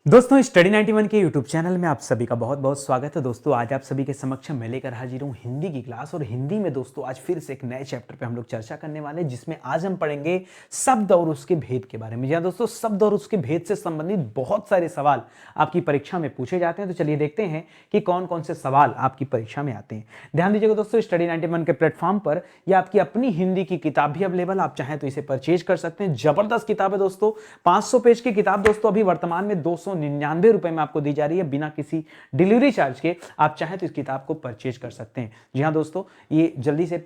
दोस्तों स्टडी 91 के YouTube channel में आप सभी का बहुत बहुत स्वागत है। दोस्तों आज आप सभी के समक्ष मैं लेकर हाजिर हूँ हिंदी की क्लास। और हिंदी में दोस्तों आज फिर से एक नए चैप्टर पे हम लोग चर्चा करने वाले हैं, जिसमें आज हम पढ़ेंगे शब्द और उसके भेद के बारे में। जी हाँ दोस्तों, शब्द और उसके भेद से संबंधित बहुत सारे सवाल आपकी परीक्षा में पूछे जाते हैं। तो चलिए देखते हैं कि कौन कौन से सवाल आपकी परीक्षा में आते हैं। ध्यान दीजिएगा दोस्तों, स्टडी 91 के प्लेटफॉर्म पर यह आपकी अपनी हिंदी की किताब भी अवेलेबल, आप चाहें तो इसे परचेज कर सकते हैं। जबरदस्त किताब है दोस्तों, 500 पेज की किताब दोस्तों अभी वर्तमान में 299 रुपए में आपको दी जा रही है बिना किसी डिलीवरी चार्ज के। आप चाहें तो इस किताब को परचेज कर सकते हैं। जी हाँ दोस्तों, ये जल्दी से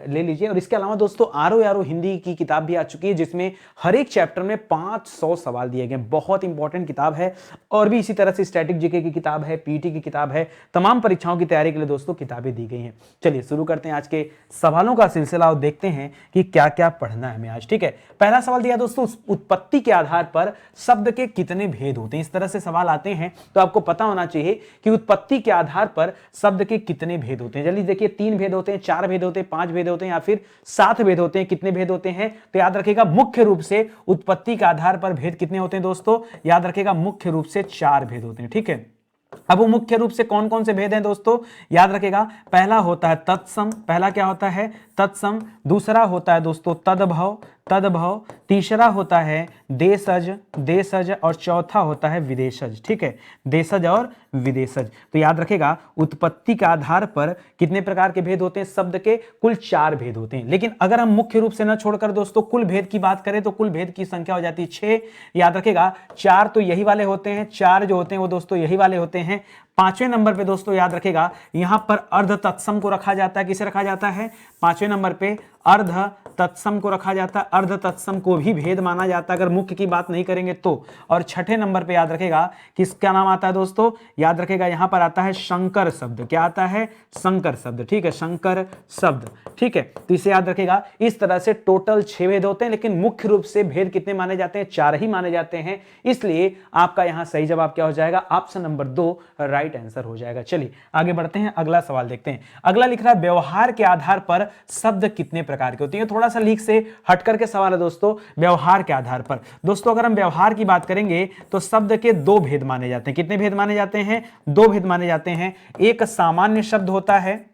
ले लीजिए। और इसके अलावा दोस्तों आरो यारो हिंदी की किताब भी आ चुकी है, जिसमें हर एक चैप्टर में 500 सवाल दिए गए। बहुत इंपॉर्टेंट किताब है। और भी इसी तरह से स्टैटिक जीके की किताब है, पीटी की किताब है, तमाम परीक्षाओं की तैयारी के लिए दोस्तों किताबें दी गई हैं। चलिए शुरू करते हैं आज के सवालों का सिलसिला और देखते हैं कि क्या क्या पढ़ना है हमें आज। ठीक है, पहला सवाल दिया दोस्तों, उत्पत्ति के आधार पर शब्द के कितने भेद होते हैं। इस तरह से सवाल आते हैं तो आपको पता होना चाहिए कि उत्पत्ति के आधार पर शब्द के कितने भेद होते हैं। जल्दी देखिए, 3 भेद होते हैं, 4 भेद होते हैं, 5 भेद होते हैं या फिर 7 भेद होते हैं। कितने भेद होते हैं तो याद रखिएगा, मुख्य रूप से उत्पत्ति के आधार पर भेद कितने होते हैं दोस्तों, याद रखिएगा मुख्य रूप से 4 भेद होते हैं। ठीक है, अब वो मुख्य रूप से कौन कौन से भेद हैं दोस्तों, याद रखिएगा। पहला होता है तत्सम, पहला क्या होता है तत्सम। दूसरा होता है दोस्तों तद्भव, तद्भव। तीसरा होता है देशज, देशज। और चौथा होता है विदेशज। ठीक है, देशज और विदेशज। तो याद रखेगा, उत्पत्ति के आधार पर कितने प्रकार के भेद होते हैं, शब्द के कुल 4 भेद होते हैं। लेकिन अगर हम मुख्य रूप से न छोड़कर दोस्तों कुल भेद की बात करें तो कुल भेद की संख्या हो जाती है 6। याद रखेगा, 4 तो यही वाले होते हैं, 4 जो होते हैं वो दोस्तों यही वाले होते हैं। 5वें नंबर पे दोस्तों याद रखेगा, यहां पर अर्ध तत्सम को रखा जाता है। किसे रखा जाता है, 5वें नंबर पे अर्ध तत्सम को रखा जाता है। अर्ध तत्सम को भी भेद माना जाता है अगर मुख्य की बात नहीं करेंगे तो। और 6ठे नंबर पे याद रखेगा किसका नाम आता है दोस्तों, याद रखेगा यहां पर आता है शंकर शब्द। क्या आता है, शंकर शब्द। ठीक है, शंकर शब्द। ठीक है, तो इसे याद रखेगा। इस तरह से टोटल 6 भेद होते हैं, लेकिन मुख्य रूप से भेद कितने माने जाते हैं, 4 ही माने जाते हैं। इसलिए आपका यहां सही जवाब क्या हो जाएगा, ऑप्शन नंबर 2 राइट आंसर हो जाएगा। चलिए आगे बढ़ते हैं, अगला सवाल देखते हैं। अगला लिख रहा है, व्यवहार के आधार पर शब्द कितने प्रकार के होते हैं। थोड़ा सा लीक से हट करके सवाल है दोस्तों, व्यवहार के आधार पर। दोस्तों अगर हम व्यवहार की बात करेंगे तो शब्द के 2 भेद माने जाते हैं। कितने भेद माने जाते हैं, 2 भेद माने जाते हैं। एक सामान्य शब्द होता है,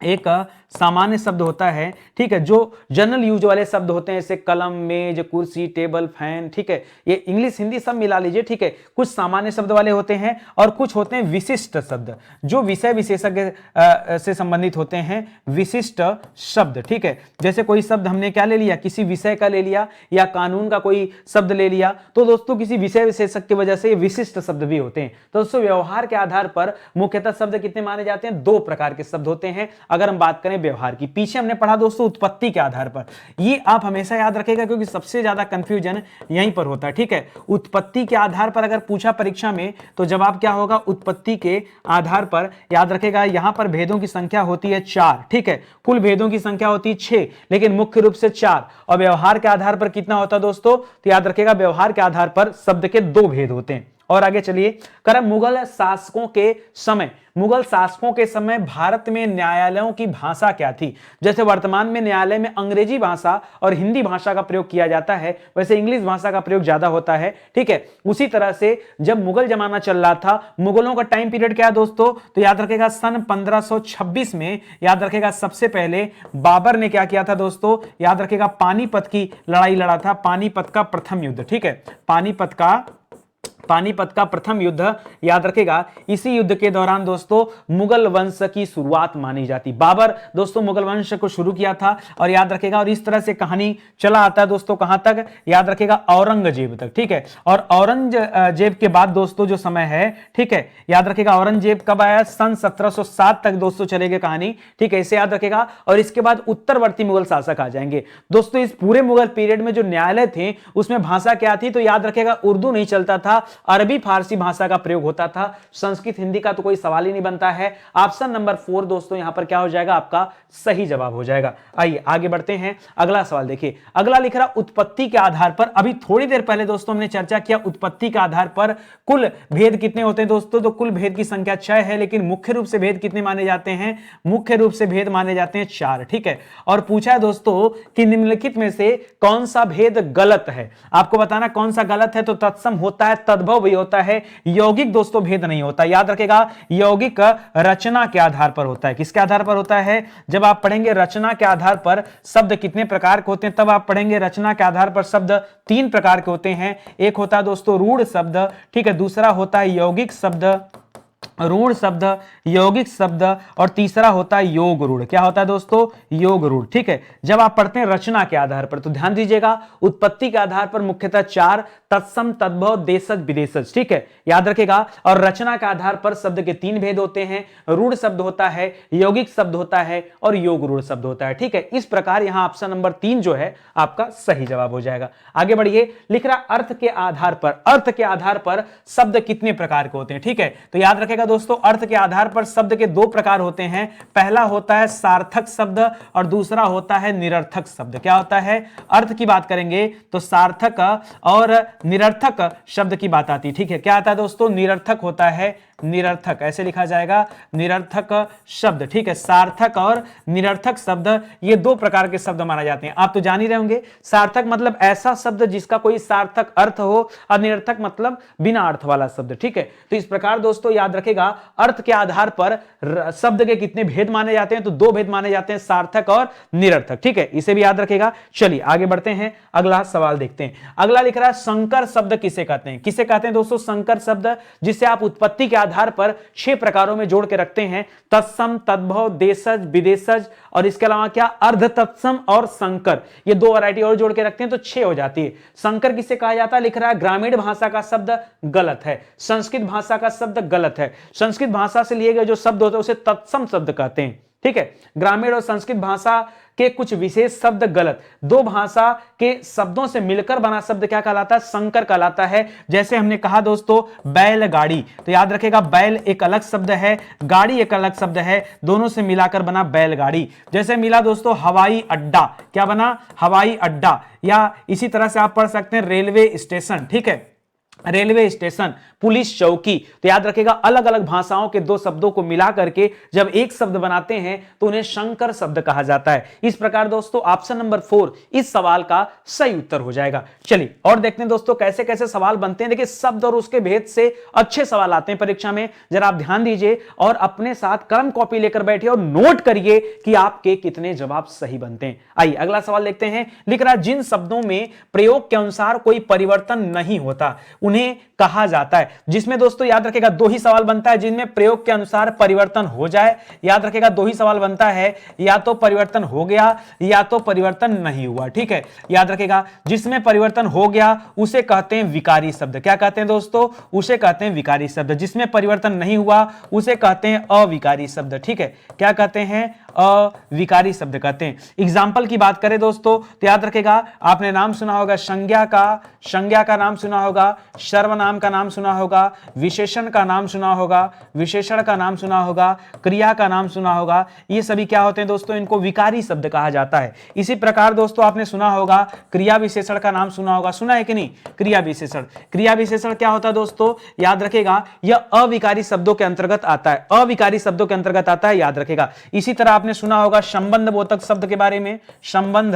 एक सामान्य शब्द होता है। ठीक है, जो जनरल यूज वाले शब्द होते हैं, जैसे कलम, मेज, कुर्सी, टेबल, फैन। ठीक है, ये इंग्लिश हिंदी सब मिला लीजिए। ठीक है, कुछ सामान्य शब्द वाले होते हैं और कुछ होते हैं विशिष्ट शब्द, जो विषय विशेषज्ञ से संबंधित होते हैं, विशिष्ट शब्द। ठीक है, जैसे कोई शब्द हमने क्या ले लिया, किसी विषय का ले लिया या कानून का कोई शब्द ले लिया, तो दोस्तों किसी विषय विशेषज्ञ की वजह से ये विशिष्ट शब्द भी होते हैं। तो दोस्तों व्यवहार के आधार पर मुख्यतः शब्द कितने माने जाते हैं, 2 प्रकार के शब्द होते हैं। अगर हम बात करें व्यवहार की, पीछे हमने पढ़ा दोस्तों उत्पत्ति के आधार पर। ये आप हमेशा याद रखेगा क्योंकि सबसे ज्यादा कंफ्यूजन यहीं पर होता है। ठीक है, उत्पत्ति के आधार पर अगर पूछा परीक्षा में तो जवाब क्या होगा, उत्पत्ति के आधार पर। याद रखेगा यहां पर भेदों की संख्या होती है 4। ठीक है, कुल भेदों की संख्या होती है 6, लेकिन मुख्य रूप से 4। और व्यवहार के आधार पर कितना होता है दोस्तों, तो याद रखेगा व्यवहार के आधार पर शब्द के 2 भेद होते हैं। और आगे चलिए, कर मुगल शासकों के समय, मुगल शासकों के समय भारत में न्यायालयों की भाषा क्या थी। जैसे वर्तमान में न्यायालय में अंग्रेजी भाषा और हिंदी भाषा का प्रयोग किया जाता है, वैसे इंग्लिश भाषा का प्रयोग ज्यादा होता है। ठीक है, उसी तरह से जब मुगल जमाना चल रहा था, मुगलों का टाइम पीरियड क्या है दोस्तों, तो याद रखेगा सन 1526 में, याद रखेगा सबसे पहले बाबर ने क्या किया था दोस्तों, याद रखेगा पानीपत की लड़ाई लड़ा था, पानीपत का प्रथम युद्ध। ठीक है, पानीपत का प्रथम युद्ध, याद रखेगा इसी युद्ध के दौरान दोस्तों मुगल वंश की शुरुआत मानी जाती। बाबर दोस्तों मुगल वंश को शुरू किया था। और याद रखेगा, और इस तरह से कहानी चला आता है दोस्तों कहां तक, याद रखेगा औरंगजेब तक। ठीक है, और औरंगजेब के बाद दोस्तों जो समय है, ठीक है, याद रखेगा औरंगजेब कब आया, सन 1707 तक दोस्तों चलेगी कहानी। ठीक है, इसे याद रखेगा। और इसके बाद उत्तरवर्ती मुगल शासक आ जाएंगे दोस्तों। इस पूरे मुगल पीरियड में जो न्यायालय थे उसमें भाषा क्या थी, तो याद रखेगा उर्दू नहीं चलता था, अरबी फारसी भाषा का प्रयोग होता था। संस्कृत हिंदी का तो कोई सवाल ही नहीं बनता है। ऑप्शन नंबर 4 दोस्तों यहां पर क्या हो जाएगा, आपका सही जवाब हो जाएगा। आइए आगे बढ़ते हैं, अगला सवाल देखिए। अगला लिख रहा उत्पत्ति के आधार पर, अभी थोड़ी देर पहले दोस्तों हमने चर्चा किया उत्पत्ति के आधार पर कुल भेद कितने होते हैं दोस्तों, तो कुल भेद की संख्या 6 है, लेकिन मुख्य रूप से भेद कितने माने जाते हैं, मुख्य रूप से भेद माने जाते हैं 4। ठीक है, और पूछा है दोस्तों कि निम्नलिखित में से कौन सा भेद गलत है। आपको बताना कौन सा गलत है, तो तत्सम होता है तद्भव तद्भव भी होता है, यौगिक दोस्तों भेद नहीं होता। याद रखेगा, यौगिक रचना के आधार पर होता है। किसके आधार पर होता है? जब आप पढ़ेंगे रचना के आधार पर शब्द कितने प्रकार के होते हैं, तब आप पढ़ेंगे रचना के आधार पर शब्द 3 प्रकार के होते हैं। एक होता है दोस्तों रूढ़ शब्द, ठीक है, दूसरा होता है यौगिक शब्द, रूढ़ शब्द, यौगिक शब्द, और तीसरा होता है योग रूढ़। क्या होता है दोस्तों? योग रूढ़। ठीक है, जब आप पढ़ते हैं रचना के आधार पर तो ध्यान दीजिएगा, उत्पत्ति के आधार पर मुख्यतः 4, तत्सम, तद्भव, देशज, विदेशज। ठीक है, याद रखेगा। और रचना के आधार पर शब्द के 3 भेद होते हैं, रूढ़ शब्द होता है, यौगिक शब्द होता है और योग रूढ़ शब्द होता है। ठीक है, इस प्रकार यहां ऑप्शन नंबर 3 जो है आपका सही जवाब हो जाएगा। आगे बढ़िए, लिख रहा अर्थ के आधार पर, अर्थ के आधार पर शब्द कितने प्रकार के होते हैं? ठीक है, तो याद रखेगा दोस्तों, अर्थ के आधार पर शब्द के 2 प्रकार होते हैं। पहला होता है सार्थक शब्द और दूसरा होता है निरर्थक शब्द। क्या होता है? अर्थ की बात करेंगे तो सार्थक और निरर्थक शब्द की बात आती है। ठीक है, क्या आता है दोस्तों? निरर्थक होता है, निरर्थक ऐसे लिखा जाएगा, निरर्थक शब्द। ठीक है, सार्थक और निरर्थक शब्द ये 2 प्रकार के शब्द माने जाते हैं। आप तो जान ही रहे होंगे, सार्थक मतलब ऐसा शब्द जिसका कोई सार्थक अर्थ हो, और निरर्थक मतलब बिना अर्थ वाला शब्द। ठीक है, तो इस प्रकार दोस्तों याद रखेगा, अर्थ के आधार पर शब्द के कितने भेद माने जाते हैं? तो 2 भेद माने जाते हैं, सार्थक और निरर्थक। ठीक है, इसे भी याद रखेगा। चलिए आगे बढ़ते हैं, अगला सवाल देखते हैं। अगला लिख रहा है संकर शब्द किसे कहते हैं? किसे कहते हैं दोस्तों संकर शब्द? जिसे आप उत्पत्ति के आधार पर 6 प्रकारों में जोड़ के रखते हैं, तत्सम, तद्भव, देशज, विदेशज, और इसके अलावा क्या? अर्ध तत्सम और संकर। ये 2 वैरायटी और जोड़ के रखते हैं तो 6 हो जाती है। संकर किसे कहा जाता है? लिख रहा है ग्रामीण भाषा का शब्द गलत है, संस्कृत भाषा का शब्द गलत है। संस्कृत भाषा से लिए गए जो शब्द होते हैं उसे तत्सम शब्द कहते हैं। ठीक है, ग्रामीण और संस्कृत भाषा के कुछ विशेष शब्द गलत। 2 भाषा के शब्दों से मिलकर बना शब्द क्या कहलाता है? संकर कहलाता है। जैसे हमने कहा दोस्तों बैलगाड़ी, तो याद रखेगा बैल एक अलग शब्द है, गाड़ी एक अलग शब्द है, दोनों से मिलाकर बना बैलगाड़ी। जैसे मिला दोस्तों हवाई अड्डा, क्या बना? हवाई अड्डा। या इसी तरह से आप पढ़ सकते हैं रेलवे स्टेशन। ठीक है, रेलवे स्टेशन, पुलिस चौकी। तो याद रखेगा अलग अलग भाषाओं के 2 शब्दों को मिला करके जब एक शब्द बनाते हैं तो उन्हें संकर शब्द कहा जाता है। इस प्रकार दोस्तों ऑप्शन नंबर 4 इस सवाल का सही उत्तर हो जाएगा। चलिए और देखते हैं दोस्तों कैसे कैसे सवाल बनते हैं। देखिए शब्द और उसके भेद से अच्छे सवाल आते हैं परीक्षा में, जरा आप ध्यान दीजिए और अपने साथ कलम कॉपी लेकर बैठिए और नोट करिए कि आपके कितने जवाब सही बनते हैं। आइए अगला सवाल देखते हैं। लिख रहा जिन शब्दों में प्रयोग के अनुसार कोई परिवर्तन नहीं होता उन्हें कहा जाता है। जिसमें दोस्तों याद रखेगा 2 ही सवाल बनता है जिनमें प्रयोग के अनुसार परिवर्तन हो जाए। याद रखेगा 2 ही सवाल बनता है, या तो परिवर्तन हो गया या तो परिवर्तन नहीं हुआ। ठीक है, याद रखेगा जिसमें परिवर्तन हो गया उसे कहते हैं विकारी शब्द। क्या कहते हैं दोस्तों? उसे कहते हैं विकारी शब्द। जिसमें परिवर्तन नहीं हुआ उसे कहते हैं अविकारी शब्द। ठीक है, क्या कहते हैं? अविकारी शब्द कहते हैं। एग्जाम्पल की बात करें दोस्तों तो याद रखेगा आपने नाम सुना होगा संज्ञा का नाम सुना होगा, सर्वनाम का नाम सुना होगा, विशेषण का नाम सुना होगा, विशेषण का नाम सुना होगा, क्रिया का नाम सुना होगा। ये सभी क्या होते हैं दोस्तों? इनको विकारी शब्द कहा जाता है। इसी प्रकार दोस्तों आपने सुना होगा क्रिया विशेषण का नाम सुना होगा, सुना है कि नहीं? क्रिया विशेषण क्या होता है दोस्तों? याद रखेगा यह अविकारी शब्दों के अंतर्गत आता है, अविकारी शब्दों के अंतर्गत आता है। याद रखेगा इसी तरह आपने सुना होगा संबंध बोधक शब्द के बारे में, संबंध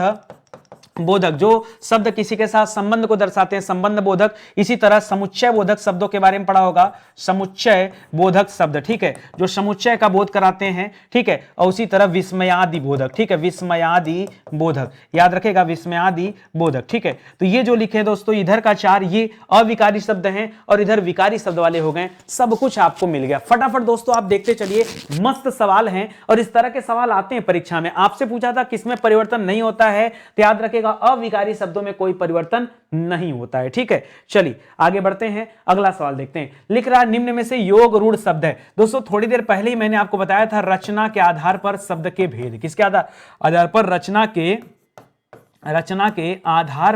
बोधक जो शब्द किसी के साथ संबंध को दर्शाते हैं, संबंध बोधक। इसी तरह समुच्चय बोधक शब्दों के बारे में पढ़ा होगा, समुच्चय बोधक शब्द। ठीक है, जो समुच्चय का बोध कराते हैं। ठीक है, और उसी तरह विस्मयादि बोधक। ठीक है, विस्मयादि बोधक, याद रखेगा विस्मयादि बोधक। ठीक है, तो ये जो लिखे दोस्तों इधर का 4 ये अविकारी शब्द हैं और इधर विकारी शब्द वाले हो गए। सब कुछ आपको मिल गया। फटाफट दोस्तों आप देखते चलिए, मस्त सवाल हैं और इस तरह के सवाल आते हैं परीक्षा में। आपसे पूछा था किसमें परिवर्तन नहीं होता है, तो याद रखेगा अविकारी शब्दों में कोई परिवर्तन नहीं होता है। ठीक है, चलिए आगे बढ़ते हैं, अगला सवाल देखते हैं। लिख रहा निम्न में से योग रूढ़ शब्द है। दोस्तों थोड़ी देर पहले ही मैंने आपको बताया था रचना के आधार पर शब्द के भेद। किसके आधार पर? रचना के आधार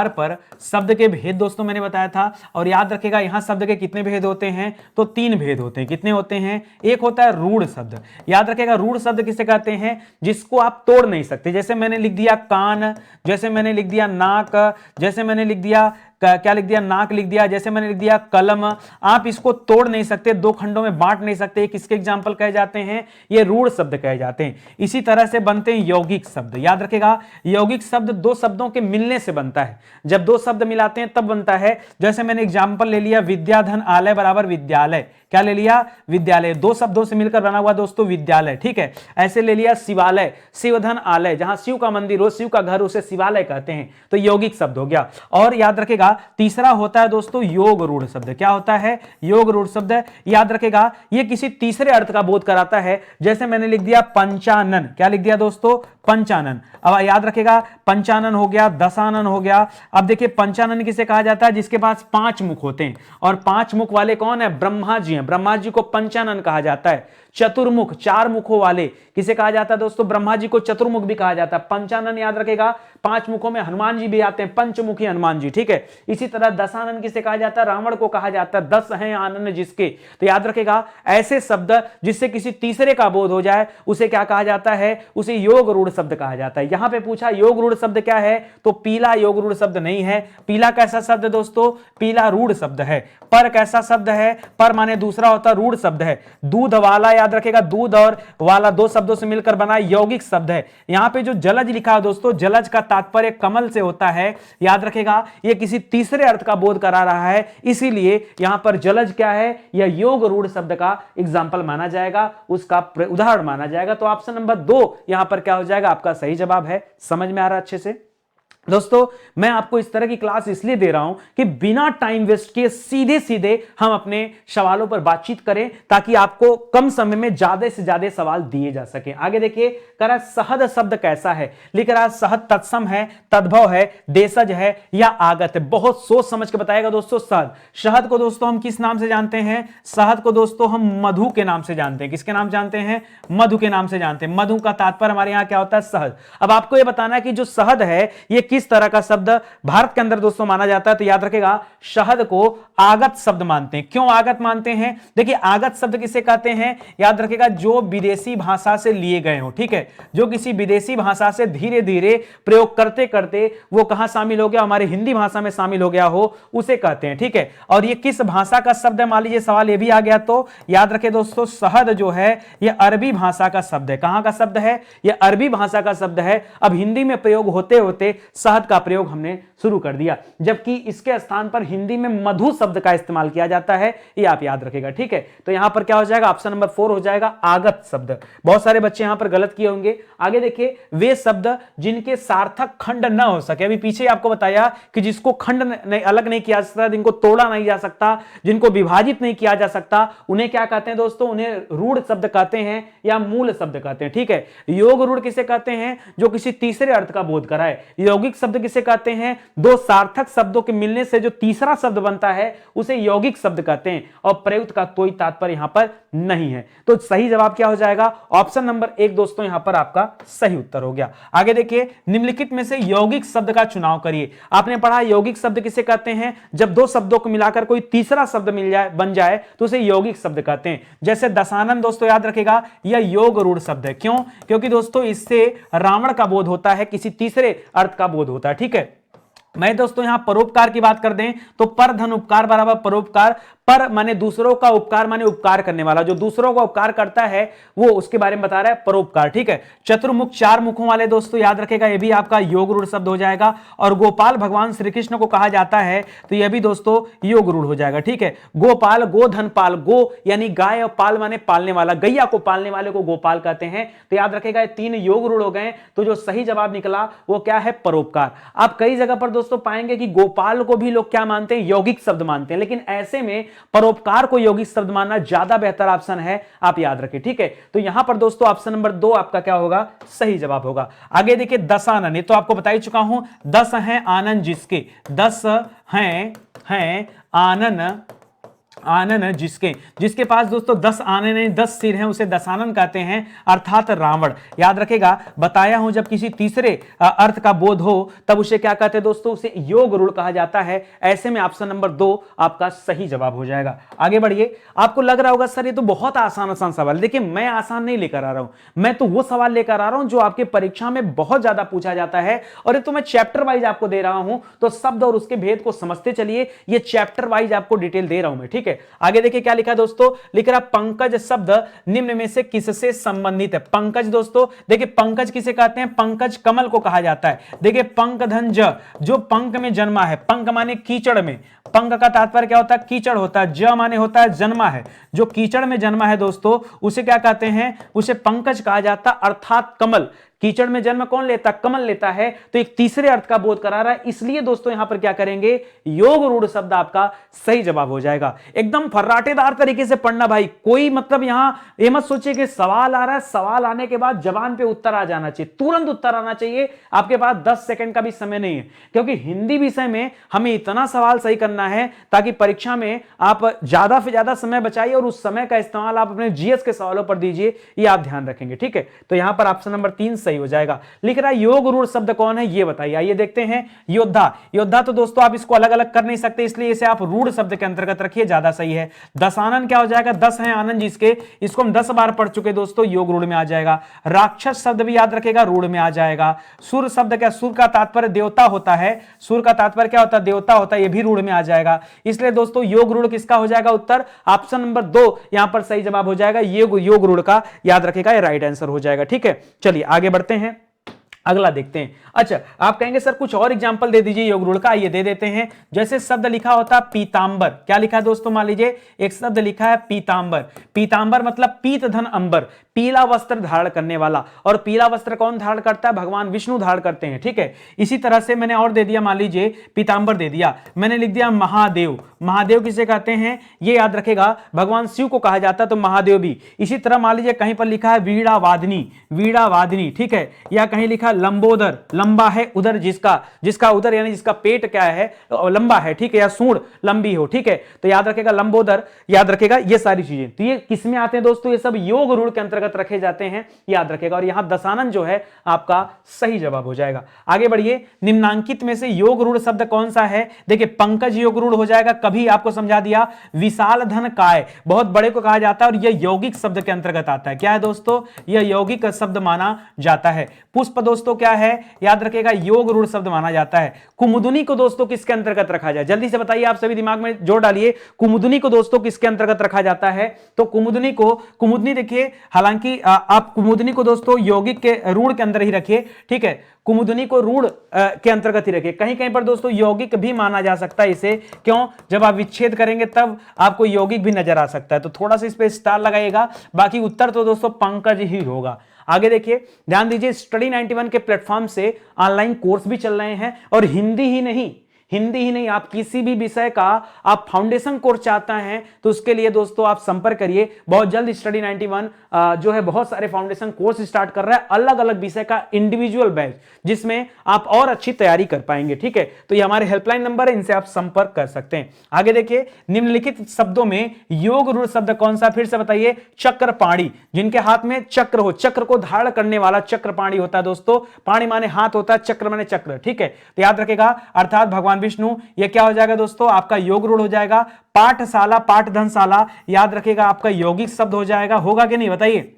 पर शब्द के भेद दोस्तों मैंने बताया था। और याद रखेगा यहां शब्द के कितने भेद होते हैं? तो 3 भेद होते हैं। कितने होते हैं? एक होता है रूढ़ शब्द। याद रखेगा रूढ़ शब्द किसे कहते हैं? जिसको आप तोड़ नहीं सकते। जैसे मैंने लिख दिया कान, जैसे मैंने लिख दिया नाक, जैसे मैंने लिख दिया क्या लिख दिया, नाक लिख दिया, जैसे मैंने लिख दिया कलम, आप इसको तोड़ नहीं सकते, दो खंडों में बांट नहीं सकते, किसके एग्जाम्पल कहे जाते हैं, ये रूढ़ शब्द कहे जाते हैं। इसी तरह से बनते हैं यौगिक शब्द, याद रखेगा यौगिक शब्द दो शब्दों के मिलने से बनता है, जब दो शब्द मिलाते हैं तब बनता है। जैसे मैंने एग्जाम्पल ले लिया विद्याधन आलय बराबर विद्यालय, क्या ले लिया, विद्यालय, दो शब्दों से मिलकर बना हुआ दोस्तों विद्यालय, ठीक है। ऐसे ले लिया शिवालय, शिवधन आलय, जहां शिव का मंदिर हो, शिव का घर, उसे शिवालय कहते हैं, तो यौगिक शब्द हो गया। और याद रखेगा तीसरा होता है दोस्तों योग रूढ़ शब्द, क्या होता है, योग रूढ़ शब्द, याद रखेगा ये किसी तीसरे अर्थ का बोध कराता है। जैसे मैंने लिख दिया पंचानन, क्या लिख दिया दोस्तों, पंचानन। अब याद रखेगा पंचानन हो गया, दशानन हो गया। अब देखिए पंचानन किसे कहा जाता है, जिसके पास 5 मुख होते हैं, और 5 मुख वाले कौन है, ब्रह्मा जी हैं, ब्रह्मा जी को पंचानन कहा जाता है। चतुर्मुख, 4 मुखों वाले किसे कहा जाता है दोस्तों, ब्रह्मा जी को चतुर्मुख भी कहा जाता है। पंचानन याद रखेगा 5 मुखों में हनुमान जी भी आते हैं, पंचमुखी हनुमान जी, ठीक है। इसी तरह दशानन किसे कहा जाता है, रावण को कहा जाता है, 10 हैं आनन जिसके, तो याद रखेगा ऐसे शब्द जिससे किसी तीसरे का बोध हो जाए उसे क्या कहा जाता है, उसे योग रूढ़ शब्द कहा जाता है। यहां पे पूछा योग रूढ़ शब्द क्या है, तो पीला योग रूढ़ शब्द नहीं है। पीला कैसा शब्द है दोस्तों, पीला रूढ़ शब्द है। पर कैसा शब्द है, पर माने दूसरा होता रूढ़ शब्द है। दूध वाला, याद रखेगा दूध और वाला दो शब्दों से मिलकर बना यौगिक शब्द है। यहां पे जो जलज लिखा है दोस्तों, जलज का तात्पर्य कमल से होता है, याद रखेगा ये किसी तीसरे अर्थ का बोध करा रहा है, इसीलिए यहां पर जलज क्या है, यह योग रूढ़ शब्द का एग्जाम्पल माना जाएगा, उसका उदाहरण माना जाएगा। तो ऑप्शन नंबर 2 यहां पर क्या हो जाएगा, आपका सही जवाब है। समझ में आ रहा है अच्छे से दोस्तों, मैं आपको इस तरह की क्लास इसलिए दे रहा हूं कि बिना टाइम वेस्ट किए सीधे सीधे हम अपने सवालों पर बातचीत करें, ताकि आपको कम समय में ज्यादा से ज्यादा सवाल दिए जा सके। आगे देखिए, कह रहा सहद शब्द कैसा है, लिख रहा है सहद तत्सम है, तद्भव है, देशज है या आगत है। बहुत सोच समझ के बताएगा दोस्तों। शहद, शहद को दोस्तों हम किस नाम से जानते हैं, शहद को दोस्तों हम मधु के नाम से जानते हैं। किसके नाम जानते हैं, मधु के नाम से जानते हैं। मधु का तात्पर्य हमारे यहां क्या होता है, शहद। अब आपको यह बताना है कि जो शहद है ये किस तरह का शब्द भारत के अंदर दोस्तों माना जाता है, तो याद रखेगा शहद को आगत शब्द मानते हैं। क्यों आगत मानते हैं, देखिए आगत शब्द किसे कहते हैं, याद रखेगा जो विदेशी भाषा से लिए गए हो, ठीक है। जो किसी विदेशी भाषा से धीरे धीरे प्रयोग करते करते वो कहां शामिल हो गया, हमारे हिंदी भाषा में शामिल हो गया हो, उसे कहते हैं, ठीक है। और ये किस भाषा का शब्द है, मान लीजिए सवाल ये भी आ गया तो याद रखे दोस्तों, शहद जो है यह अरबी भाषा का शब्द है। कहां का शब्द है, यह अरबी भाषा का शब्द है। अब हिंदी में प्रयोग होते होते शहद का प्रयोग हमने शुरू कर दिया, जबकि इसके स्थान पर हिंदी में मधु शब्द का इस्तेमाल किया जाता है, ये आप याद रखेगा, ठीक है। तो यहां पर क्या हो जाएगा, ऑप्शन नंबर 4 हो जाएगा आगत शब्द। बहुत सारे बच्चे यहां पर गलत किए होंगे। आगे देखिए, वे शब्द जिनके सार्थक खंड न हो सके, अभी पीछे आपको बताया कि जिसको खंड नहीं, अलग नहीं किया जा सकता, जिनको तोड़ा नहीं जा सकता, जिनको विभाजित नहीं किया जा सकता, उन्हें क्या कहते हैं दोस्तों, उन्हें रूढ़ शब्द कहते हैं या मूल शब्द कहते हैं, ठीक है। योग रूढ़ किसे कहते हैं, जो किसी तीसरे अर्थ का बोध कराए। यौगिक शब्द किसे कहते हैं, दो सार्थक शब्दों के मिलने से जो तीसरा शब्द बनता है उसे यौगिक शब्द कहते हैं, और प्रयुक्त का कोई तात्पर्य यहां पर नहीं है। तो सही जवाब क्या हो जाएगा, ऑप्शन नंबर 1 दोस्तों यहां पर आपका सही उत्तर हो गया। आगे देखिए, निम्नलिखित में से यौगिक शब्द का चुनाव करिए। आपने पढ़ा यौगिक शब्द किसे कहते हैं, जब दो शब्दों को मिलाकर कोई तीसरा शब्द मिल जाए, बन जाए, तो उसे यौगिक शब्द कहते हैं। जैसे दशानन दोस्तों याद रखेगा, यह योग रूढ़ शब्द है। क्यों, क्योंकि दोस्तों इससे रावण का बोध होता है, किसी तीसरे अर्थ का बोध होता है, ठीक है। मैं दोस्तों यहां परोपकार की बात कर दें तो पर धन उपकार बराबर परोपकार। पर माने दूसरों का उपकार, माने उपकार करने वाला, जो दूसरों का उपकार करता है वो उसके बारे में बता रहा है, परोपकार, ठीक है। चतुर्मुख, 4 मुखों वाले दोस्तों याद रखेगा, ये भी आपका योग रूढ़ शब्द हो जाएगा। और गोपाल भगवान श्री कृष्ण को कहा जाता है, तो यह भी दोस्तों योग रूढ़ हो जाएगा, ठीक है। गोपाल, गोधन पाल, गो यानी गाय और पाल माने पालने वाला, गैया को पालने वाले को गोपाल कहते हैं। तो याद रखेगा ये 3 योग रूढ़ हो गए। तो जो सही जवाब निकला वो क्या है, परोपकार। आप कई जगह पर दोस्तों पाएंगे कि गोपाल को भी लोग क्या मानते हैं, यौगिक शब्द मानते हैं, लेकिन ऐसे में परोपकार को यौगिक शब्द मानना ज्यादा बेहतर ऑप्शन है, आप याद रखें, ठीक है। तो यहां पर दोस्तों ऑप्शन नंबर 2 आपका क्या होगा, सही जवाब होगा। आगे देखिए, दशानन, ये तो आपको बता ही चुका हूं, 10 हैं आनन जिसके, 10 हैं आनन आनन जिसके जिसके पास दोस्तों 10 आनन नहीं 10 सिर हैं उसे दशानन कहते हैं, अर्थात रावण। याद रखेगा, बताया हूं जब किसी तीसरे अर्थ का बोध हो तब उसे क्या कहते हैं दोस्तों, उसे योग रूढ़ कहा जाता है। ऐसे में ऑप्शन नंबर 2 आपका सही जवाब हो जाएगा। आगे बढ़िए। आपको लग रहा होगा सर ये तो बहुत आसान आसान सवाल, देखिए मैं आसान नहीं लेकर आ रहा हूं, मैं तो वो सवाल लेकर आ रहा हूं जो आपके परीक्षा में बहुत ज्यादा पूछा जाता है, और ये तो मैं चैप्टर वाइज आपको दे रहा हूं, तो शब्द और उसके भेद को समझते चलिए। ये चैप्टर वाइज आपको डिटेल दे रहा हूं मैं, ठीक है। आगे देखिए क्या लिखा है दोस्तों, लिख रहा पंकज शब्द निम्न में से किससे संबंधित है। पंकज दोस्तों देखिए, पंकज किसे कहते हैं, पंकज कमल को कहा जाता है। देखिए पंकधंज जो पंक में जन्मा है, पंक माने कीचड़ में, पंक का तात्पर्य क्या होता है, कीचड़ होता है, ज माने होता है जन्मा है, जो कीचड़ में जन्मा है दोस्तों उसे क्या कहते हैं, उसे पंकज कहा जाता, अर्थात कमल। कीचड़ में जन्म कौन लेता, कमल लेता है। तो एक तीसरे अर्थ का बोध करा रहा है, इसलिए दोस्तों यहां पर क्या करेंगे, योग रूढ़ शब्द आपका सही जवाब हो जाएगा। एकदम फर्राटेदार तरीके से पढ़ना भाई, कोई मतलब यहां ये मत सोचिए कि सवाल आ रहा है, सवाल आने के बाद जबान पे उत्तर आ जाना चाहिए, तुरंत उत्तर आना चाहिए। आपके पास 10 सेकंड का भी समय नहीं है, क्योंकि हिंदी विषय में हमें इतना सवाल सही करना है ताकि परीक्षा में आप ज्यादा से ज्यादा समय बचाइए और उस समय का इस्तेमाल आप अपने जीएस के सवालों पर दीजिए, ये आप ध्यान रखेंगे, ठीक है। तो यहां पर ऑप्शन नंबर 3 सही हो जाएगा। लिख रहा है योग रूढ़ शब्द कौन है, ये बताइए। आइए देखते हैं। योद्धा, योद्धा तो दोस्तों आप इसको अलग अलग कर नहीं सकते, इसलिए इसे आप रूढ़ शब्द के अंतर्गत रखिए, ज्यादा सही है। दशानन क्या हो जाएगा, 10 है आनंद जिसके, इसको हम 10 बार पढ़ चुके दोस्तों, योग रूढ़ में आ जाएगा। राक्षस शब्द भी याद रखेगा, रूढ़ में आ जाएगा। सुर शब्द क्या, सुर का तात्पर्य देवता होता है, सुर का तात्पर्य क्या होता है, देवता होता है, ये भी रूढ़ में आ जाएगा। इसलिए दोस्तों योग रूढ़ किसका हो जाएगा उत्तर, ऑप्शन नंबर 2 यहां पर सही जवाब हो जाएगा। योग रूढ़ का याद रखेगा, ये राइट आंसर हो जाएगा, ठीक है। चलिए आगे बढ़ते हैं, अगला देखते हैं। अच्छा आप कहेंगे सर कुछ और एग्जांपल दे दीजिए योग रूढ़ का, आइए दे देते हैं। जैसे शब्द लिखा होता पीतांबर, क्या लिखा है दोस्तों, मान लीजिए एक शब्द लिखा है पीतांबर, पीतांबर मतलब पीत धन अंबर, पीला वस्त्र धारण करने वाला, और पीला वस्त्र कौन धारण करता है, भगवान विष्णु धारण करते हैं, ठीक है। इसी तरह से मैंने और दे दिया, मान लीजिए पीतांबर दे दिया, मैंने लिख दिया महादेव, महादेव किसे कहते हैं, ये याद रखेगा, भगवान शिव को कहा जाता है, तो महादेव भी। इसी तरह मान लीजिए कहीं पर लिखा है वीणा वादनी, वीणा वादनी, ठीक है, या कहीं लिखा लंबोदर, लंबा है उधर जिसका, जिसका उधर यानी जिसका पेट क्या है लंबा है, ठीक है, या सूंड लंबी हो, ठीक है, तो याद रखेगा लंबोदर, याद रखेगा ये सारी चीजें। तो ये किसमें आते हैं दोस्तों, ये सब योग रूढ़ के अंतर्गत रखे जाते हैं, याद रखेगा। और यहां दशानन जो है आपका सही जवाब हो जाएगा। आगे बढ़िए, निम्नांकित में से योग रूढ़ शब्द कौन सा है, देखिए पंकज योग रूढ़ हो जाएगा, कभी आपको समझा दिया। विशाल धन काय, बहुत बड़े को कहा जाता है, और यह यौगिक शब्द के अंतर्गत आता है, क्या है दोस्तों, यह यौगिक शब्द माना जाता है। पुष्प दोस्तों क्या है, याद रखेगा योग रूढ़ शब्द माना जाता है। कुमुदनी को दोस्तों किसके अंतर्गत रखा जाए, जल्दी से बताइए, आप सभी दिमाग में जोड़ डालिए, कुमुदनी को दोस्तों किसके अंतर्गत रखा जाता है, तो कुमुदनी को, कुमुदनी देखिए, हालांकि आप कुमुदनी को दोस्तों यौगिक के रूढ़ के अंदर ही रखिए, ठीक है, कुमुदनी को रूढ़ के अंतर्गत ही रखिए। कहीं कहीं पर दोस्तों यौगिक भी माना जा सकता है इसे, क्यों, जब आप विच्छेद करेंगे तब आपको यौगिक भी नजर आ सकता है, तो थोड़ा सा इस पे स्टार लगाइएगा, बाकी उत्तर तो दोस्तों पंकज ही होगा। आगे देखिए, ध्यान दीजिए, स्टडी 91 के प्लेटफॉर्म से ऑनलाइन कोर्स भी चल रहे हैं, और हिंदी ही नहीं, हिंदी ही नहीं, आप किसी भी विषय का आप फाउंडेशन कोर्स चाहते हैं तो उसके लिए दोस्तों आप संपर्क करिए। बहुत जल्द स्टडी 91 जो है बहुत सारे फाउंडेशन कोर्स स्टार्ट कर रहा है, अलग अलग विषय का इंडिविजुअल बैच, जिसमें आप और अच्छी तैयारी कर पाएंगे, ठीक है। तो ये हमारे हेल्पलाइन नंबर है, इनसे आप संपर्क कर सकते हैं। आगे देखिए, निम्नलिखित शब्दों में योग रूढ़ शब्द कौन सा, फिर से बताइए, चक्रपाणी, जिनके हाथ में चक्र हो, चक्र को धारण करने वाला चक्रपाणी होता है दोस्तों, पाणी माने हाथ होता है, चक्र माने चक्र, ठीक है, तो याद रखेगा, अर्थात भगवान विष्णु, यह क्या हो जाएगा दोस्तों, आपका योग रूढ़ हो जाएगा। पाठशाला, पाठधनशाला, याद रखेगा आपका यौगिक शब्द हो जाएगा, होगा कि नहीं बताइए,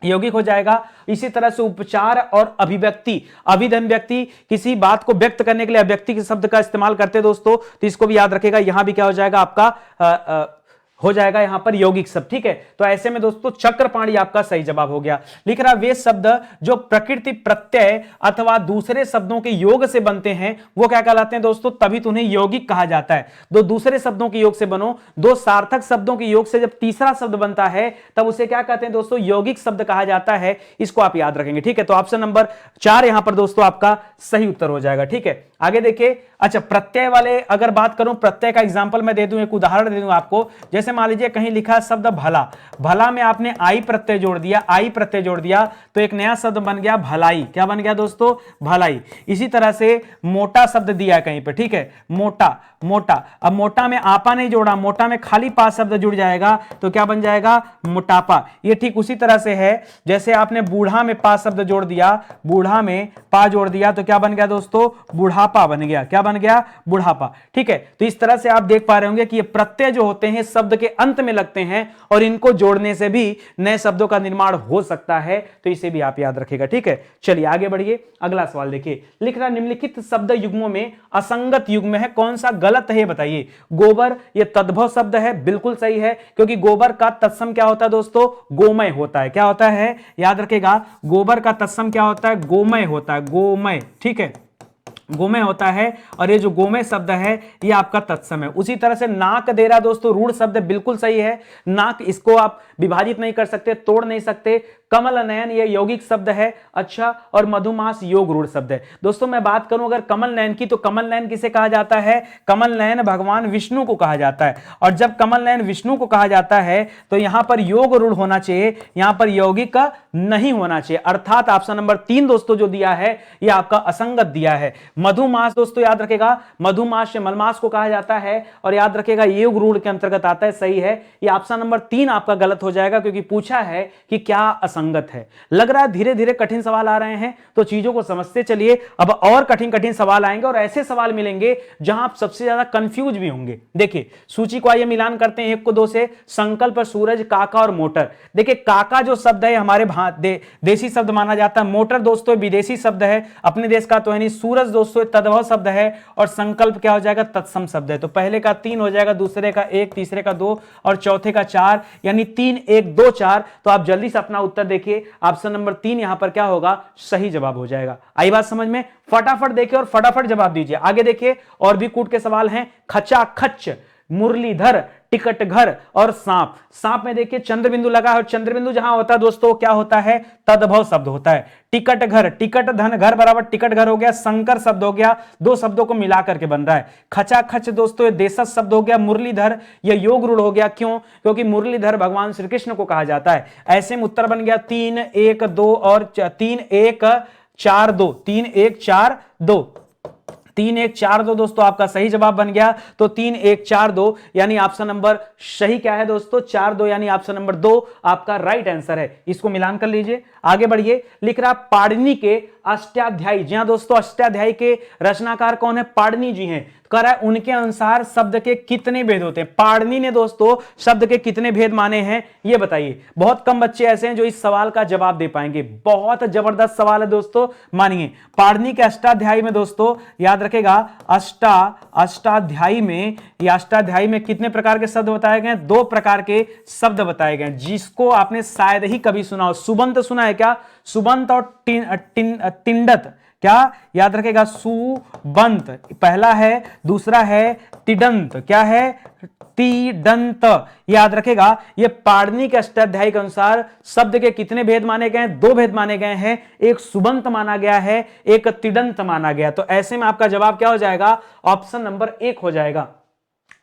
यौगिक हो जाएगा। इसी तरह से उपचार और अभिव्यक्ति, अभिधन व्यक्ति किसी बात को व्यक्त करने के लिए अभिव्यक्ति के शब्द का इस्तेमाल करते हैं दोस्तों, तो इसको भी याद रखेगा, यहां भी क्या हो जाएगा आपका हो जाएगा यहां पर यौगिक शब्द, ठीक है। तो ऐसे में दोस्तों चक्रपाणी आपका सही जवाब हो गया। लिख रहा वे शब्द जो प्रकृति प्रत्यय अथवा दूसरे शब्दों के योग से बनते हैं वो क्या कहलाते हैं दोस्तों, तभी तो उन्हें यौगिक कहा जाता है। दो दूसरे शब्दों के योग से बनो, दो सार्थक शब्दों के योग से जब तीसरा शब्द बनता है तब उसे क्या कहते हैं दोस्तों, यौगिक शब्द कहा जाता है। इसको आप याद रखेंगे, ठीक है। तो ऑप्शन नंबर 4 यहां पर दोस्तों आपका सही उत्तर हो जाएगा, ठीक है। आगे देखिए। अच्छा, प्रत्यय वाले अगर बात करूं, प्रत्यय का एग्जांपल मैं दे दूं, एक उदाहरण दे दूं आपको। जैसे मान लीजिए कहीं लिखा शब्द भला, भला में आपने आई प्रत्यय जोड़ दिया, आई प्रत्यय जोड़ दिया तो एक नया शब्द बन गया भलाई। क्या बन गया दोस्तों? भलाई। इसी तरह से मोटा शब्द दिया कहीं पे, ठीक है, मोटा, मोटा। अब मोटा में आपा नहीं जोड़ा, मोटा में खाली पा शब्द जुड़ जाएगा तो क्या बन जाएगा? मोटापा। ये ठीक उसी तरह से है, जैसे आपने बूढ़ा में पा शब्द जोड़ दिया, बूढ़ा में पा जोड़ दिया तो क्या बन गया दोस्तों? बुढ़ापा बन गया। क्या बन गया? बुढ़ापा। ठीक है, तो इस तरह से आप देख पा रहे होंगे कि ये प्रत्यय जो होते हैं शब्द के अंत में लगते हैं और इनको जोड़ने से भी नए शब्दों का निर्माण हो सकता है, तो इसे भी आप याद रखिएगा। ठीक है, चलिए आगे बढ़िए। अगला सवाल देखिए, लिख रहा निम्नलिखित शब्द युग्मों में असंगत युग्म है, कौन सा गलत है बताइए। गोबर, ये तद्भव शब्द है, बिल्कुल सही है, क्योंकि गोबर का तत्सम क्या होता है दोस्तों? गोमय होता है। क्या होता है? याद रखेगा, गोबर का तत्सम क्या होता है? गोमय होता है, गोमय। ठीक है, गोमय होता है, और ये जो गोमय शब्द है ये आपका तत्सम है। उसी तरह से नाक दे रहा दोस्तों, रूढ़ शब्द, बिल्कुल सही है। नाक, इसको आप विभाजित नहीं कर सकते, तोड़ नहीं सकते। कमल नयन, ये यौगिक शब्द है। अच्छा, और मधुमास योग रूढ़ शब्द है। दोस्तों मैं बात करूं अगर कमल नयन की, तो कमल नयन किसे कहा जाता है? कमल नयन भगवान विष्णु को कहा जाता है। और जब कमल नयन विष्णु को कहा जाता है तो यहां पर योग रूढ़ होना चाहिए, यहां पर यौगिक का नहीं होना चाहिए। अर्थात ऑप्शन नंबर 3 दोस्तों जो दिया है ये आपका असंगत दिया है। मधुमास दोस्तों याद रखेगा, मधुमास से मलमास को कहा जाता है, और याद रखेगा योग रूढ़ के अंतर्गत आता है। सही है, ये ऑप्शन नंबर 3 आपका गलत हो जाएगा, क्योंकि पूछा है कि क्या असंगत है। लग रहा है धीरे धीरे कठिन सवाल आ रहे हैं, तो चीजों को समझते चलिए। अब और कठिन कठिन सवाल आएंगे, और ऐसे सवाल मिलेंगे जहां आप सबसे ज्यादा कंफ्यूज भी होंगे। देखिए सूची को आइए मिलान करते हैं 1 को 2 से। संकल्प, सूरज, काका और मोटर। देखिए काका जो शब्द है हमारे देसी शब्द माना जाता है, मोटर दोस्तों विदेशी शब्द है, अपने देश का तो है नहीं। सूरज दोस्तों तद्भव शब्द है, और संकल्प क्या हो जाएगा? तत्सम शब्द है। तो पहले का 3 हो जाएगा, दूसरे का 1, तीसरे का 2 और चौथे का 4, यानी 3 1 2 4। तो आप जल्दी से अपना उत्तर देखिए, ऑप्शन नंबर 3 यहां पर क्या होगा? सही जवाब हो जाएगा। आई बात समझ में? फटाफट देखिए और फटाफट जवाब दीजिए। आगे देखिए, और भी कूट के सवाल हैं। खचाखच, मुरलीधर, टिकट घर और सांप। सांप में देखिए चंद्र बिंदु लगा है, और चंद्र बिंदु जहां होता है दोस्तों क्या होता है? तद्भव शब्द होता है। टिकट घर, टिकट धन घर बराबर टिकट घर हो गया, संकर शब्द हो गया, 2 शब्दों को मिलाकर के बन रहा है। खचाखच दोस्तों ये देशज शब्द हो गया। मुरलीधर ये योग रूढ़ हो गया, क्यों? क्योंकि मुरलीधर भगवान श्री कृष्ण को कहा जाता है। ऐसे में उत्तर बन गया 3 1 2 और 3 1 4 2, 3 1 4 2, 3 1 4 2 दोस्तों आपका सही जवाब बन गया। तो 3 1 4 2 यानी ऑप्शन नंबर सही क्या है दोस्तों? 4 2, यानी ऑप्शन नंबर 2 आपका राइट आंसर है। इसको मिलान कर लीजिए, आगे बढ़िए। लिख रहा पाणिनि के अष्टाध्यायी। जी हां दोस्तों, अष्टाध्यायी के रचनाकार कौन है? पाणिनि जी हैं। कह रहा है उनके अनुसार शब्द के कितने भेद होते हैं? पाणिनि ने दोस्तों शब्द के कितने भेद माने हैं ये बताइए। बहुत कम बच्चे ऐसे हैं जो इस सवाल का जवाब दे पाएंगे। बहुत जबरदस्त सवाल है दोस्तों, मानिए। पाणिनि के अष्टाध्यायी में दोस्तों याद रखेगा, अष्टाध्यायी में कितने प्रकार के शब्द बताए गए? 2 प्रकार के शब्द बताए गए, जिसको आपने शायद ही कभी सुना हो। सुबंत सुना है क्या? सुबंत और टिंडत। क्या याद रखेगा? सुबंत पहला है, दूसरा है तिडंत। क्या है? तिडंत। याद रखेगा, ये पाणिनि के अष्टाध्यायी के अनुसार शब्द के कितने भेद माने गए हैं? 2 भेद माने गए हैं। एक सुबंत माना गया है, एक तिडंत माना गया। तो ऐसे में आपका जवाब क्या हो जाएगा? ऑप्शन नंबर 1 हो जाएगा।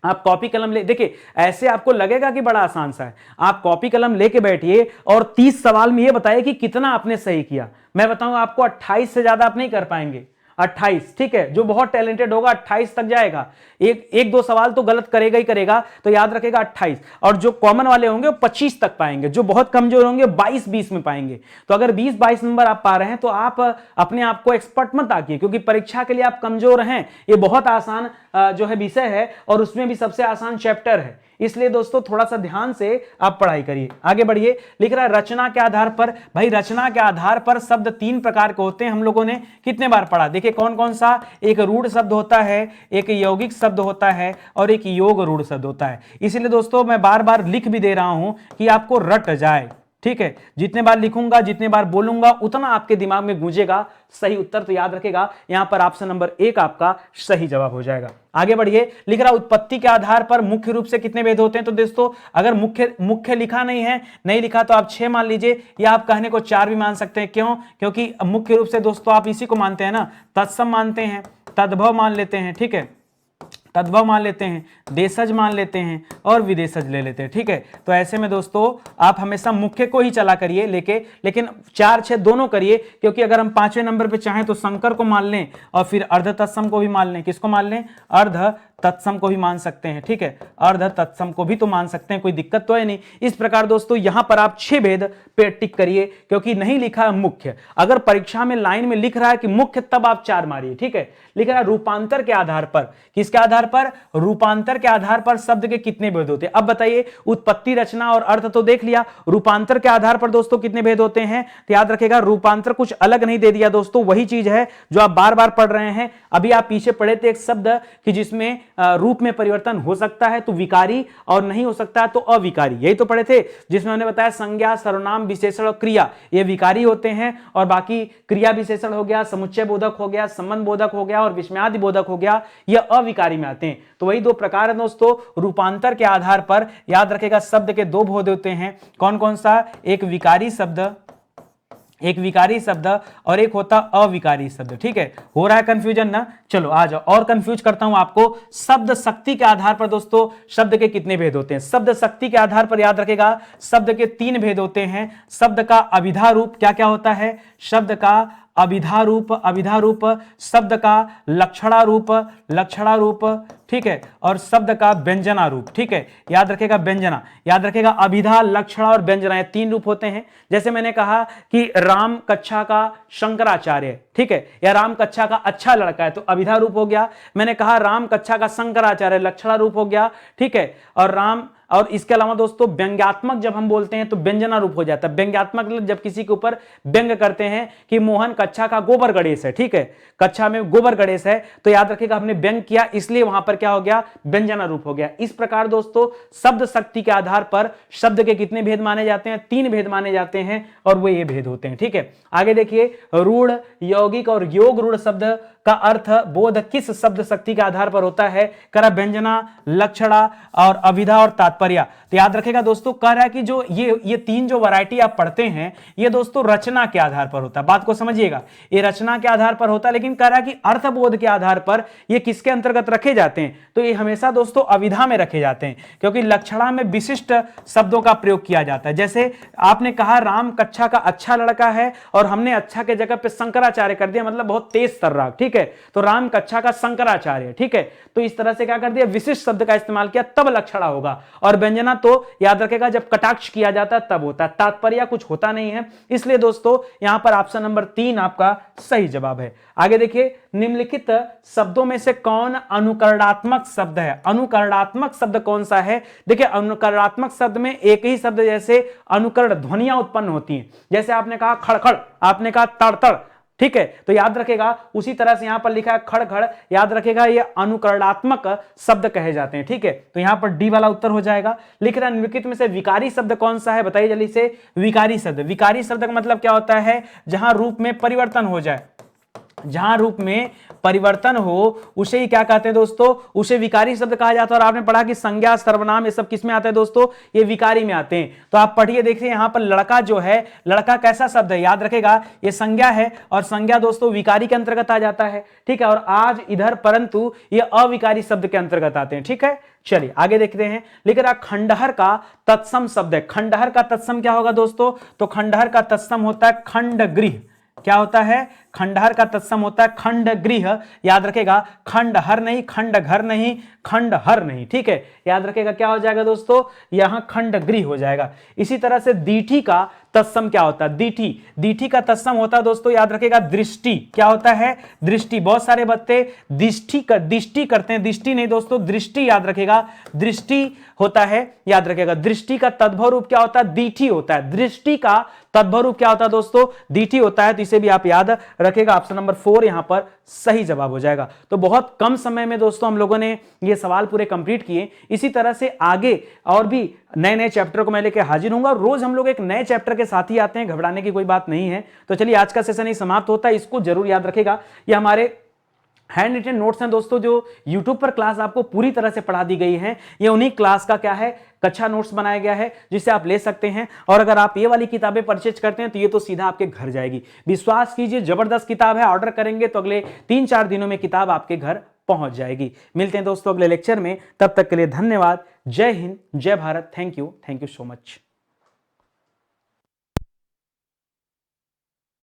आप कॉपी कलम ले, देखिए ऐसे आपको लगेगा कि बड़ा आसान सा है। आप कॉपी कलम लेके बैठिए और 30 सवाल में ये बताइए कि कितना आपने सही किया। मैं बताऊंगा आपको 28 से ज्यादा आप नहीं कर पाएंगे। 28, ठीक है, जो बहुत टैलेंटेड होगा 28 तक जाएगा। एक 2 सवाल तो गलत करेगा ही करेगा, तो याद रखेगा 28। और जो कॉमन वाले होंगे वो 25 तक पाएंगे, जो बहुत कमजोर होंगे 22-20 में पाएंगे। तो अगर 20-22 नंबर आप पा रहे हैं तो आप अपने आप को एक्सपर्ट मत आकिए, क्योंकि परीक्षा के लिए आप कमजोर हैं। ये बहुत आसान जो है विषय है, और उसमें भी सबसे आसान चैप्टर है। इसलिए दोस्तों थोड़ा सा ध्यान से आप पढ़ाई करिए। आगे बढ़िए। लिख रहा है रचना के आधार पर। भाई रचना के आधार पर शब्द 3 प्रकार के होते हैं, हम लोगों ने कितने बार पढ़ा? देखिए कौन कौन सा? एक रूढ़ शब्द होता है, एक यौगिक शब्द होता है, और एक योग रूढ़ शब्द होता है। इसलिए दोस्तों मैं बार बार लिख भी दे रहा हूं कि आपको रट जाए। ठीक है, जितने बार लिखूंगा, जितने बार बोलूंगा, उतना आपके दिमाग में गूंजेगा सही उत्तर। तो याद रखेगा यहां पर ऑप्शन नंबर 1 आपका सही जवाब हो जाएगा। आगे बढ़िए, लिख रहा उत्पत्ति के आधार पर मुख्य रूप से कितने भेद होते हैं। तो दोस्तों अगर मुख्य लिखा नहीं है, नहीं लिखा तो आप 6 मान लीजिए, या आप कहने को 4 भी मान सकते हैं। क्यों? क्योंकि मुख्य रूप से दोस्तों आप इसी को मानते हैं ना, तत्सम मानते हैं, तद्भव मान लेते हैं, ठीक है, तद्भव मान लेते हैं, देशज मान लेते हैं और विदेशज ले लेते हैं। ठीक है, तो ऐसे में दोस्तों आप हमेशा मुख्य को ही चला करिए लेके, लेकिन 4 6 दोनों करिए, क्योंकि अगर हम 5वें नंबर पे चाहें तो शंकर को मान लें और फिर अर्ध तत्सम को भी मान लें। किसको मान लें? अर्ध तत्सम को भी मान सकते हैं। ठीक है, अर्ध तत्सम को भी तो मान सकते हैं, कोई दिक्कत तो है नहीं। इस प्रकार दोस्तों यहां पर आप 6 भेद पे टिक करिए, क्योंकि नहीं लिखा है मुख्य। अगर परीक्षा में लाइन में लिख रहा है कि मुख्य, तब आप 4 मारिए। ठीक है, लिख रहा है रूपांतर के आधार पर। किसके आधार पर? रूपांतर के आधार पर शब्द के कितने भेद होते हैं। अब बताइए, उत्पत्ति, रचना और अर्थ तो देख लिया, रूपांतर के आधार पर दोस्तों कितने भेद होते हैं। तो याद रखेगा रूपांतर कुछ अलग नहीं दे दिया दोस्तों, वही चीज है जो आप बार बार पढ़ रहे हैं। अभी आप पीछे पढ़े थे एक शब्द कि जिसमें रूप में परिवर्तन हो सकता है तो विकारी, और नहीं हो सकता तो अविकारी। यही तो पढ़े थे, जिसमें हमने बताया संज्ञा, सर्वनाम, विशेषण और क्रिया ये विकारी होते हैं, और बाकी क्रिया विशेषण हो गया, समुच्चय बोधक हो गया, संबंध बोधक हो गया और विस्मयादि बोधक हो गया, ये अविकारी में आते हैं। तो वही 2 प्रकार है दोस्तों, रूपांतर के आधार पर। याद रखेगा शब्द के 2 भेद होते हैं। कौन कौन सा? एक विकारी शब्द, एक विकारी शब्द और एक होता अविकारी शब्द। ठीक है, हो रहा है कंफ्यूजन ना? चलो आ जाओ और कंफ्यूज करता हूं आपको। शब्द शक्ति के आधार पर दोस्तों शब्द के कितने भेद होते हैं। शब्द शक्ति के आधार पर याद रखेगा शब्द के 3 भेद होते हैं। शब्द का अभिधा रूप क्या क्या होता है? शब्द का अभिधा रूप, अभिधा रूप, शब्द का लक्षणा रूप, लक्षणा रूप, ठीक है, और शब्द का व्यंजना रूप। ठीक है, याद रखेगा व्यंजना, याद रखेगा अभिधा, लक्षणा और व्यंजना, ये 3 रूप होते हैं। जैसे मैंने कहा कि राम कक्षा का शंकराचार्य, ठीक है, या राम कक्षा का अच्छा लड़का है, तो अभिधा रूप हो गया। मैंने कहा राम कक्षा का शंकराचार्य, लक्षणा रूप हो गया। ठीक है, और राम, और इसके अलावा दोस्तों व्यंग्यात्मक जब हम बोलते हैं तो व्यंजना रूप हो जाता है। व्यंग्यात्मक मतलब जब किसी के ऊपर व्यंग करते हैं कि मोहन कक्षा का गोबर गणेश है। ठीक है, कक्षा में गोबर गणेश है, तो याद रखिएगा हमने व्यंग किया, इसलिए वहां पर क्या हो गया? व्यंजना रूप हो गया। इस प्रकार दोस्तों शब्द शक्ति के आधार पर शब्द के कितने भेद माने जाते हैं? 3 भेद माने जाते हैं, और वो ये भेद होते हैं। ठीक है, आगे देखिए, रूढ़, यौगिक और योग रूढ़ शब्द का अर्थ बोध किस शब्द शक्ति के आधार पर होता है? करा व्यंजना, लक्षणा और अभिधा और तात्पर्य। तो याद रखेगा दोस्तों, कह रहा है कि जो ये 3 जो वैरायटी आप पढ़ते हैं, ये दोस्तों रचना के आधार पर होता है। बात को समझिएगा, ये रचना के आधार पर होता है, लेकिन कह रहा है कि अर्थबोध के आधार पर ये किसके अंतर्गत रखे जाते हैं? तो ये हमेशा दोस्तों अभिधा में रखे जाते हैं, क्योंकि लक्षणा में विशिष्ट शब्दों का प्रयोग किया जाता है। जैसे आपने कहा राम कक्षा का अच्छा लड़का है, और हमने अच्छा के जगह पे शंकराचार्य कर दिया, मतलब बहुत तेज तर्राक। ठीक है, तो राम कक्षा का शंकराचार्य। ठीक है, तो इस तरह से क्या कर दिया? विशिष्ट शब्द का इस्तेमाल किया, तब लक्षणा होगा। और व्यंजना तो याद रखेगा जब कटाक्ष किया जाता है तब होता है, तात्पर्य कुछ होता नहीं है। इसलिए दोस्तों यहां पर ऑप्शन नंबर 3 आपका सही जवाब है। आगे देखिए, निम्नलिखित शब्दों में से कौन अनुकरणात्मक शब्द है? अनुकरणात्मक शब्द कौन सा है? देखिए, अनुकरणात्मक शब्द में एक ही शब्द जैसे अनुकरण ध्वनियां उत्पन्न होती हैं। जैसे आपने कहा खड़खड़, आपने कहा तड़तड़। ठीक है, तो याद रखेगा उसी तरह से यहां पर लिखा है खड़खड़, याद रखेगा ये अनुकरणात्मक शब्द कहे जाते हैं। ठीक है, तो यहां पर डी वाला उत्तर हो जाएगा। लिख रहा है निम्नलिखित में से विकारी शब्द कौन सा है? बताइए जल्दी से। विकारी शब्द, विकारी शब्द का मतलब क्या होता है? जहां रूप में परिवर्तन हो जाए, जहां रूप में परिवर्तन हो उसे ही क्या कहते हैं दोस्तों? उसे विकारी शब्द कहा जाता है। और आपने पढ़ा कि संज्ञा, सर्वनाम ये सब किस में आते हैं दोस्तों? ये विकारी में आते हैं। तो आप पढ़िए, देखिए यहां पर लड़का जो है, लड़का कैसा शब्द है? याद रखेगा ये संज्ञा है, और संज्ञा दोस्तों विकारी के अंतर्गत आ जाता है। ठीक है, और आज इधर परंतु ये अविकारी शब्द के अंतर्गत आते हैं। ठीक है, चलिए आगे देखते हैं। लिख रहा खंडहर का तत्सम शब्द है। खंडहर का तत्सम क्या होगा दोस्तों? तो खंडहर का तत्सम होता है खंडगृह। क्या होता है? खंडहर का तत्सम होता है खंडगृह। याद रखेगा खंडहर नहीं, खंडघर नहीं, खंडहर नहीं। ठीक है, याद रखेगा क्या हो जाएगा दोस्तों? यहां खंडगृह हो जाएगा। इसी तरह से दीठी का तत्सम क्या होता है? दीठी, दीठी का तत्सम होता है दोस्तों, याद रखेगा दृष्टि। क्या होता है? दृष्टि। बहुत सारे बच्चे दिष्टि करते हैं, दृष्टि नहीं दोस्तों, दृष्टि याद रखेगा, दृष्टि होता है। याद रखेगा दृष्टि का तद्भव रूप क्या होता है? दीठी होता है। दृष्टि का तद्भव रूप क्या होता है दोस्तों? दीठी होता है। तो इसे भी आप याद रखेगा। ऑप्शन नंबर 4 यहां पर सही जवाब हो जाएगा। तो बहुत कम समय में दोस्तों हम लोगों ने ये सवाल पूरे कंप्लीट किए। इसी तरह से आगे और भी नए नए चैप्टर को मैं लेकर हाजिर हूंगा। रोज हम लोग एक नए चैप्टर के साथ ही आते हैं, घबराने की कोई बात नहीं है। तो चलिए आज का सेशन ही समाप्त होता है। इसको जरूर याद रखेगा, ये हमारे हैंड रिटन नोट्स हैं दोस्तों, जो YouTube पर क्लास आपको पूरी तरह से पढ़ा दी गई है। ये उन्हीं क्लास का क्या है, कक्षा नोट्स बनाया गया है, जिसे आप ले सकते हैं। और अगर आप ये वाली किताबें परचेज करते हैं तो ये तो सीधा आपके घर जाएगी। विश्वास कीजिए, जबरदस्त किताब है। ऑर्डर करेंगे तो अगले 3-4 दिनों में किताब आपके घर पहुंच जाएगी। मिलते हैं दोस्तों अगले लेक्चर में, तब तक के लिए धन्यवाद। जय हिंद, जय Bharat. Thank you so much.